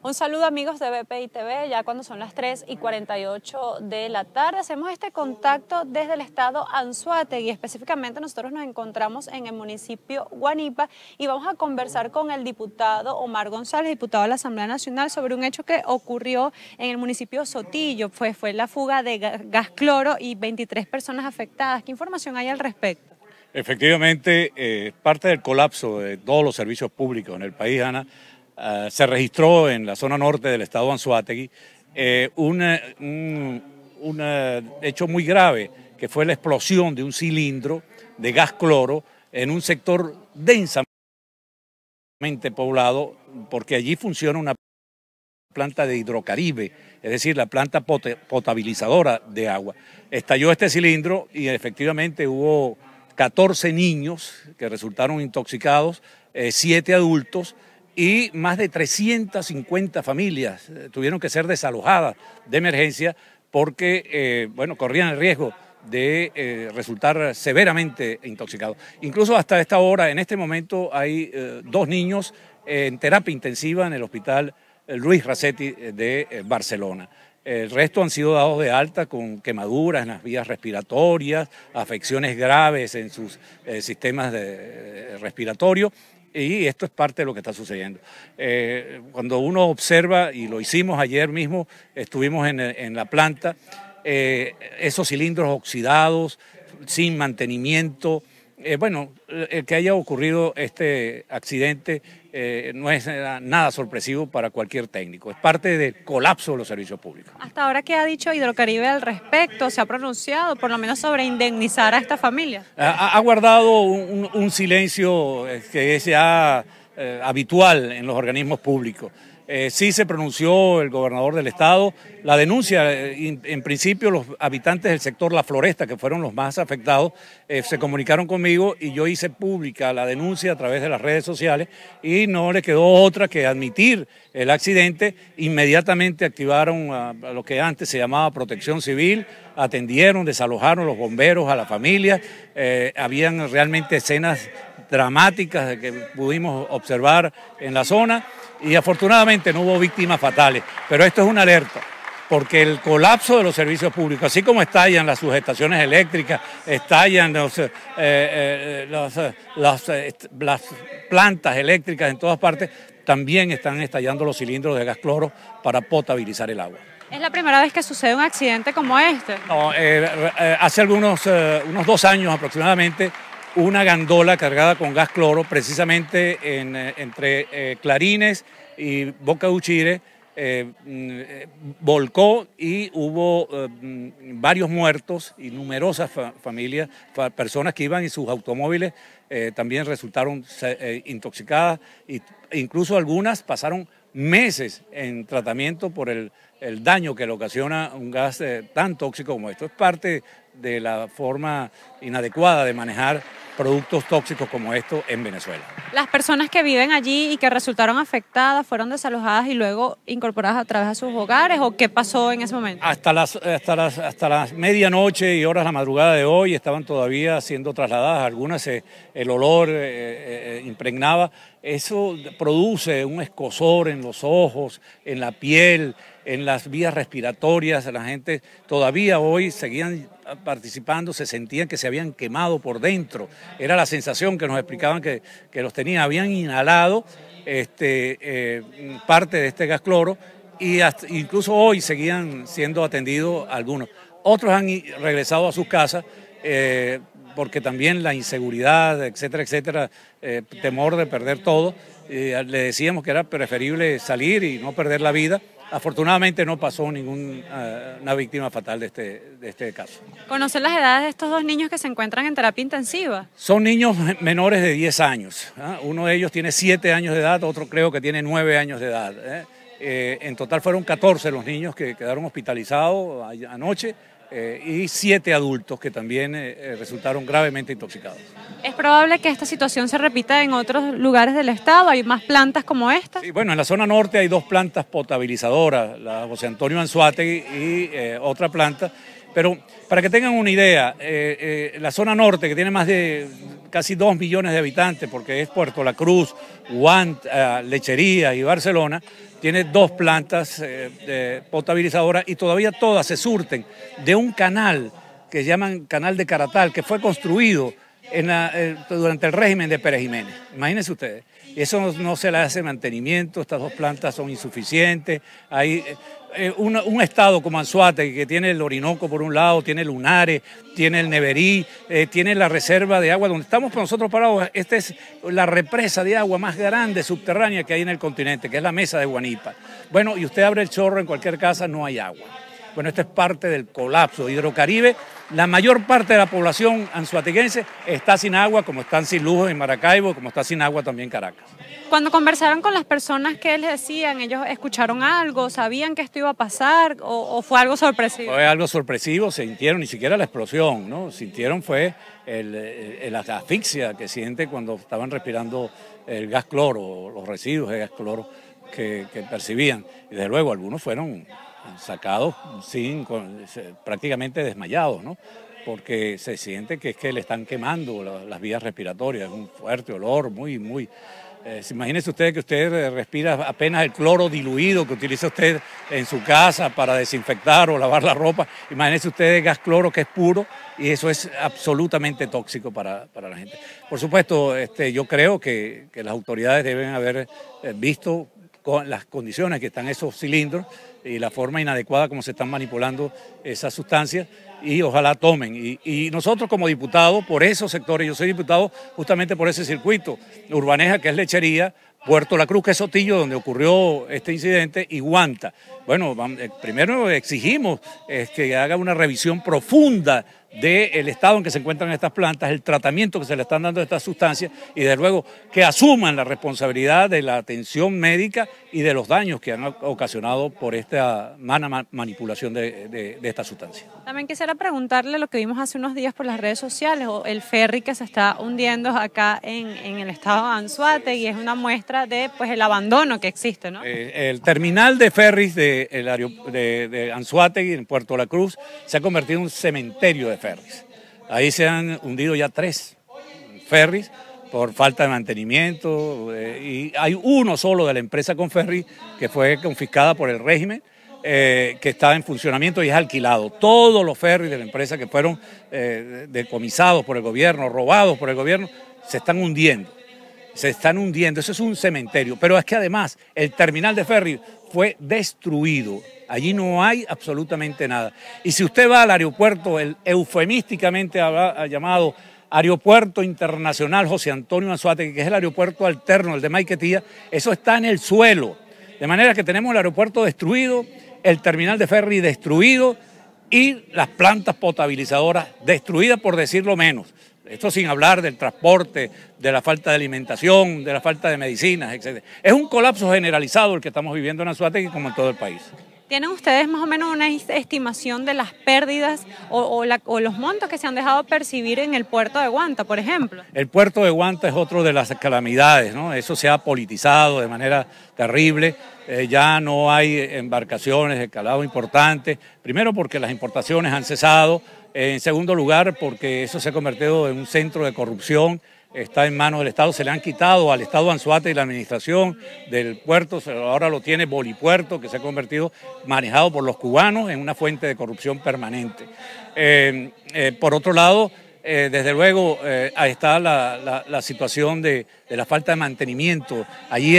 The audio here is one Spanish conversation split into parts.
Un saludo amigos de BPI TV, ya cuando son las 3:48 de la tarde. Hacemos este contacto desde el estado Anzoátegui, específicamente nosotros nos encontramos en el municipio Guanipa y vamos a conversar con el diputado Omar González, diputado de la Asamblea Nacional, sobre un hecho que ocurrió en el municipio Sotillo. Fue la fuga de gas cloro y 23 personas afectadas. ¿Qué información hay al respecto? Efectivamente, parte del colapso de todos los servicios públicos en el país, Ana, se registró en la zona norte del estado Anzoátegui un hecho muy grave, que fue la explosión de un cilindro de gas cloro en un sector densamente poblado, porque allí funciona una planta de Hidrocaribe, es decir, la planta potabilizadora de agua. Estalló este cilindro y efectivamente hubo 14 niños que resultaron intoxicados, 7 adultos, y más de 350 familias tuvieron que ser desalojadas de emergencia porque corrían el riesgo de resultar severamente intoxicados. Incluso hasta esta hora, en este momento, hay 2 niños en terapia intensiva en el hospital Luis Racetti de Barcelona. El resto han sido dados de alta con quemaduras en las vías respiratorias, afecciones graves en sus sistemas respiratorios, y esto es parte de lo que está sucediendo. Cuando uno observa, y lo hicimos ayer mismo, estuvimos en la planta, esos cilindros oxidados, sin mantenimiento. El que haya ocurrido este accidente no es nada sorpresivo para cualquier técnico, es parte del colapso de los servicios públicos. Hasta ahora, ¿qué ha dicho Hidrocaribe al respecto? ¿Se ha pronunciado por lo menos sobre indemnizar a esta familia? Ha guardado un silencio que es ya habitual en los organismos públicos. Sí se pronunció el gobernador del estado. La denuncia, en principio los habitantes del sector La Floresta, que fueron los más afectados, se comunicaron conmigo y yo hice pública la denuncia a través de las redes sociales y no le quedó otra que admitir el accidente. Inmediatamente activaron a lo que antes se llamaba Protección Civil, atendieron, desalojaron los bomberos a la familia. Habían realmente escenas dramáticas que pudimos observar en la zona y afortunadamente no hubo víctimas fatales, pero esto es una alerta, porque el colapso de los servicios públicos, así como estallan las subestaciones eléctricas, estallan las plantas eléctricas en todas partes, también están estallando los cilindros de gas cloro para potabilizar el agua. ¿Es la primera vez que sucede un accidente como este? No, hace unos 2 años aproximadamente, una gandola cargada con gas cloro, precisamente entre Clarines y Boca Uchire, volcó y hubo varios muertos y numerosas familias, personas que iban en sus automóviles también resultaron intoxicadas, e incluso algunas pasaron meses en tratamiento por el daño que le ocasiona un gas tan tóxico como esto. Es parte de la forma inadecuada de manejar productos tóxicos como estos en Venezuela. ¿Las personas que viven allí y que resultaron afectadas fueron desalojadas y luego incorporadas a través de sus hogares, o qué pasó en ese momento? Hasta las medianoche y horas de la madrugada de hoy estaban todavía siendo trasladadas. Algunas el olor impregnaba. Eso produce un escozor en los ojos, en la piel, en las vías respiratorias. La gente todavía hoy seguían participando, se sentían que se habían quemado por dentro. Era la sensación que nos explicaban que los tenían, habían inhalado parte de este gas cloro y incluso hoy seguían siendo atendidos algunos. Otros han regresado a sus casas porque también la inseguridad, etcétera, etcétera, temor de perder todo. Le decíamos que era preferible salir y no perder la vida. Afortunadamente no pasó ninguna víctima fatal de este caso. ¿Conocen las edades de estos 2 niños que se encuentran en terapia intensiva? Son niños menores de 10 años. Uno de ellos tiene 7 años de edad, otro creo que tiene 9 años de edad. En total fueron 14 los niños que quedaron hospitalizados anoche y 7 adultos que también resultaron gravemente intoxicados. ¿Es probable que esta situación se repita en otros lugares del estado? ¿Hay más plantas como esta? Sí, en la zona norte hay 2 plantas potabilizadoras, la José Antonio Anzoátegui y otra planta, Pero para que tengan una idea, la zona norte, que tiene más de casi 2 millones de habitantes, porque es Puerto La Cruz, Guanta, Lechería y Barcelona, tiene 2 plantas potabilizadoras y todavía todas se surten de un canal que llaman Canal de Caratal, que fue construido durante el régimen de Pérez Jiménez. Imagínense ustedes. Y eso no se le hace mantenimiento, estas 2 plantas son insuficientes. Hay un estado como Anzoátegui, que tiene el Orinoco por un lado, tiene Lunares, tiene el Neverí, tiene la reserva de agua donde estamos nosotros parados. Esta es la represa de agua más grande subterránea que hay en el continente, que es la Mesa de Guanipa. Bueno, y usted abre el chorro en cualquier casa, no hay agua. Bueno, esto es parte del colapso. Hidrocaribe, la mayor parte de la población anzoateguense está sin agua, como están sin luz en Maracaibo, como está sin agua también Caracas. Cuando conversaron con las personas, ¿qué les decían? ¿Ellos escucharon algo? ¿Sabían que esto iba a pasar o fue algo sorpresivo? Fue algo sorpresivo, sintieron ni siquiera la explosión, ¿no? Sintieron fue la asfixia que siente cuando estaban respirando el gas cloro, los residuos de gas cloro que percibían. Y desde luego algunos fueron sacados prácticamente desmayados, ¿no? Porque se siente que es que le están quemando las vías respiratorias, un fuerte olor, muy. Imagínese usted que usted respira apenas el cloro diluido que utiliza usted en su casa para desinfectar o lavar la ropa. Imagínese usted el gas cloro que es puro y eso es absolutamente tóxico para la gente. Por supuesto, yo creo que las autoridades deben haber visto con las condiciones que están esos cilindros y la forma inadecuada como se están manipulando esas sustancias y ojalá tomen. Y nosotros como diputados, por esos sectores, yo soy diputado justamente por ese circuito, Urbaneja, que es Lechería, Puerto La Cruz, que es Sotillo, donde ocurrió este incidente, y Guanta. Bueno, primero exigimos que haga una revisión profunda del estado en que se encuentran estas plantas, el tratamiento que se le están dando a estas sustancias y desde luego que asuman la responsabilidad de la atención médica y de los daños que han ocasionado por esta mala manipulación de esta sustancia. También quisiera preguntarle lo que vimos hace unos días por las redes sociales, el ferry que se está hundiendo acá en el estado de Anzoátegui, y es una muestra de el abandono que existe, ¿no? El terminal de ferries de Anzoátegui en Puerto La Cruz se ha convertido en un cementerio de ferries. Ahí se han hundido ya 3 ferries por falta de mantenimiento y hay uno solo de la empresa Conferri que fue confiscada por el régimen, que está en funcionamiento y es alquilado. Todos los ferries de la empresa que fueron decomisados por el gobierno, robados por el gobierno, se están hundiendo. Se están hundiendo, eso es un cementerio. Pero es que además el terminal de ferry fue destruido. Allí no hay absolutamente nada. Y si usted va al aeropuerto, el eufemísticamente llamado Aeropuerto Internacional José Antonio Anzoátegui, que es el aeropuerto alterno, el de Maiquetía, eso está en el suelo. De manera que tenemos el aeropuerto destruido, el terminal de ferry destruido y las plantas potabilizadoras destruidas, por decirlo menos. Esto sin hablar del transporte, de la falta de alimentación, de la falta de medicinas, etc. Es un colapso generalizado el que estamos viviendo en Anzoátegui como en todo el país. ¿Tienen ustedes más o menos una estimación de las pérdidas o los montos que se han dejado percibir en el puerto de Guanta, por ejemplo? El puerto de Guanta es otro de las calamidades, ¿no? Eso se ha politizado de manera terrible. Ya no hay embarcaciones de calado importante, primero porque las importaciones han cesado, en segundo lugar porque eso se ha convertido en un centro de corrupción, está en manos del Estado, se le han quitado al Estado de Anzoátegui la administración del puerto, ahora lo tiene Bolipuerto, que se ha convertido, manejado por los cubanos, en una fuente de corrupción permanente. Por otro lado, desde luego, ahí está la situación de la falta de mantenimiento. Allí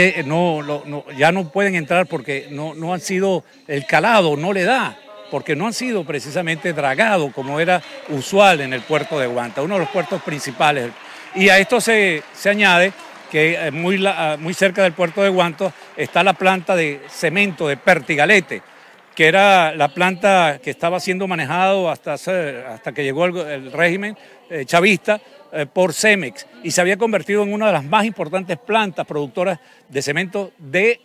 ya no pueden entrar porque no han sido, el calado no le da, porque no han sido precisamente dragados como era usual en el puerto de Guanta, uno de los puertos principales. Y a esto se añade que muy cerca del puerto de Guanta está la planta de cemento de Pertigalete, que era la planta que estaba siendo manejado hasta que llegó el régimen chavista por Cemex y se había convertido en una de las más importantes plantas productoras de cemento del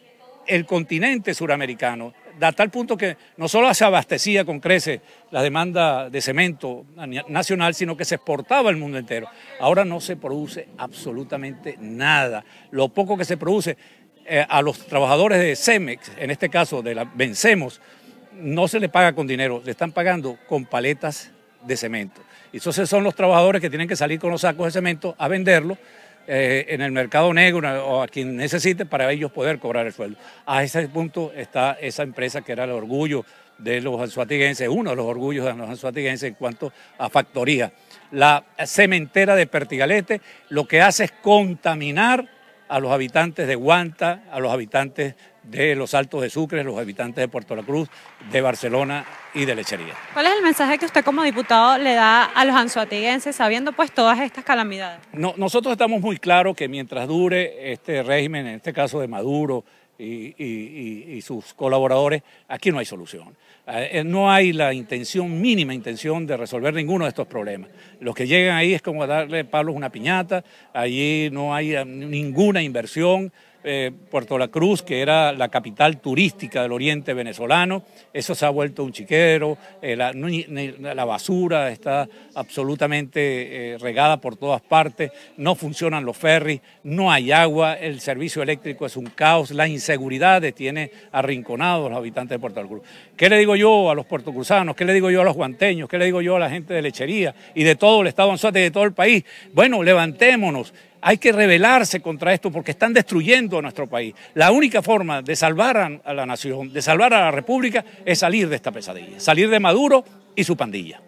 continente suramericano, a tal punto que no solo se abastecía con creces la demanda de cemento nacional, sino que se exportaba al mundo entero. Ahora no se produce absolutamente nada. Lo poco que se produce a los trabajadores de Cemex, en este caso de la Vencemos, no se le paga con dinero, le están pagando con paletas de cemento. Y entonces son los trabajadores que tienen que salir con los sacos de cemento a venderlo en el mercado negro o a quien necesite para ellos poder cobrar el sueldo. A ese punto está esa empresa que era el orgullo de los anzoatiguenses, uno de los orgullos de los anzoatiguenses en cuanto a factoría. La cementera de Pertigalete lo que hace es contaminar a los habitantes de Guanta, a los habitantes de los Altos de Sucre, los habitantes de Puerto La Cruz, de Barcelona y de Lechería. ¿Cuál es el mensaje que usted como diputado le da a los anzoatiguenses sabiendo pues todas estas calamidades? Nosotros estamos muy claros que mientras dure este régimen, en este caso de Maduro y sus colaboradores, aquí no hay solución. No hay la mínima intención de resolver ninguno de estos problemas. Los que llegan ahí es como darle palos a una piñata, allí no hay ninguna inversión. Puerto La Cruz, que era la capital turística del oriente venezolano, eso se ha vuelto un chiquero, la basura está absolutamente regada por todas partes, no funcionan los ferries, no hay agua, el servicio eléctrico es un caos, la inseguridad tiene arrinconados a los habitantes de Puerto La Cruz. ¿Qué le digo yo a los puertocruzanos? ¿Qué le digo yo a los guanteños? ¿Qué le digo yo a la gente de Lechería y de todo el estado Anzoátegui y de todo el país? Bueno, levantémonos. Hay que rebelarse contra esto porque están destruyendo a nuestro país. La única forma de salvar a la nación, de salvar a la República, es salir de esta pesadilla, salir de Maduro y su pandilla.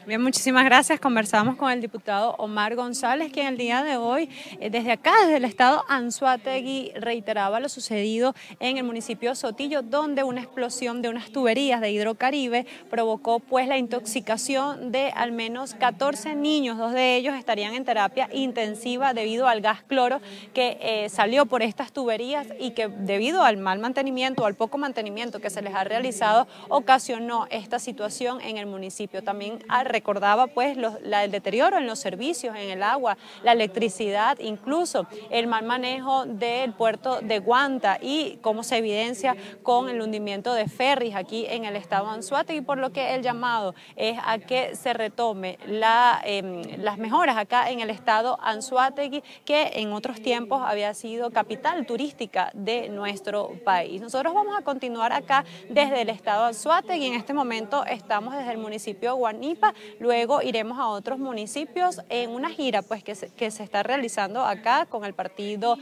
Bien, muchísimas gracias. Conversamos con el diputado Omar González, quien el día de hoy, desde acá, desde el estado Anzoátegui, reiteraba lo sucedido en el municipio de Sotillo, donde una explosión de unas tuberías de Hidrocaribe provocó pues la intoxicación de al menos 14 niños. 2 de ellos estarían en terapia intensiva debido al gas cloro que salió por estas tuberías y que debido al mal mantenimiento o al poco mantenimiento que se les ha realizado, ocasionó esta situación en el municipio. También recordaba pues el deterioro en los servicios, en el agua, la electricidad, incluso el mal manejo del puerto de Guanta y cómo se evidencia con el hundimiento de ferries aquí en el estado Anzoátegui, por lo que el llamado es a que se retome las mejoras acá en el estado Anzoátegui, que en otros tiempos había sido capital turística de nuestro país. Nosotros vamos a continuar acá desde el estado Anzoátegui. En este momento estamos desde el municipio de Guanipa. Luego iremos a otros municipios en una gira pues que se está realizando acá con el partido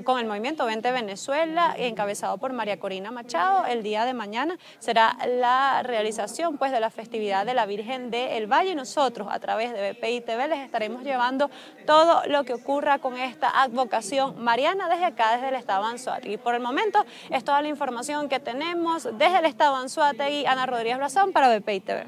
con el movimiento 20 Venezuela, encabezado por María Corina Machado. El día de mañana será la realización pues de la festividad de la Virgen del Valle y nosotros a través de BPI TV les estaremos llevando todo lo que ocurra con esta advocación mariana desde acá, desde el estado Anzoátegui. Por el momento es toda la información que tenemos desde el estado Anzoátegui. Ana Rodríguez Blasón para BPI TV.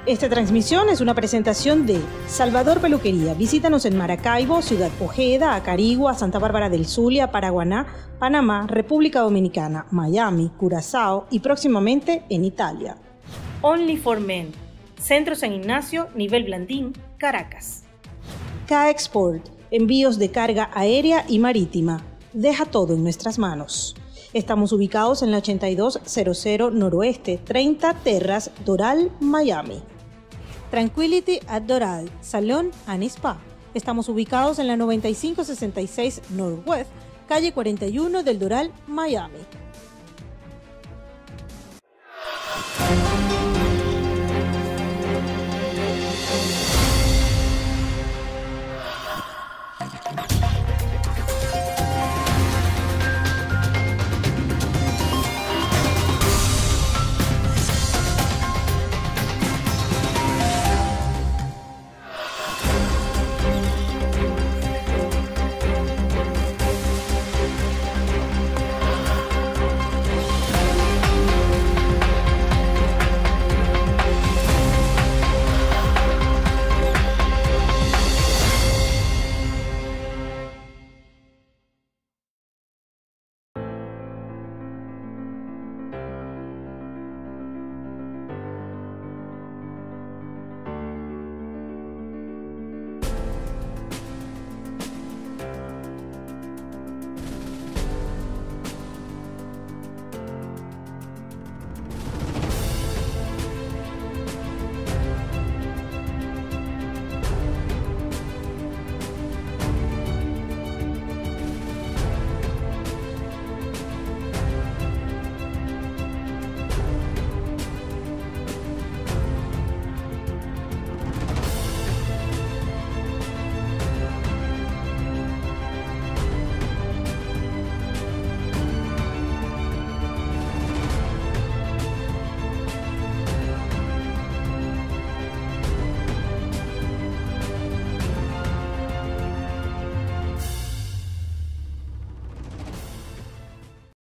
Esta transmisión es una presentación de Salvador Peluquería. Visítanos en Maracaibo, Ciudad Ojeda, Acarigua, Santa Bárbara del Zulia, Paraguaná, Panamá, República Dominicana, Miami, Curazao y próximamente en Italia. Only for Men. Centro San Ignacio, Nivel Blandín, Caracas. K-Export. Envíos de carga aérea y marítima. Deja todo en nuestras manos. Estamos ubicados en la 8200 Noroeste, 30 Terras, Doral, Miami. Tranquility at Doral, Salón and Spa. Estamos ubicados en la 9566 Northwest, calle 41 del Doral, Miami.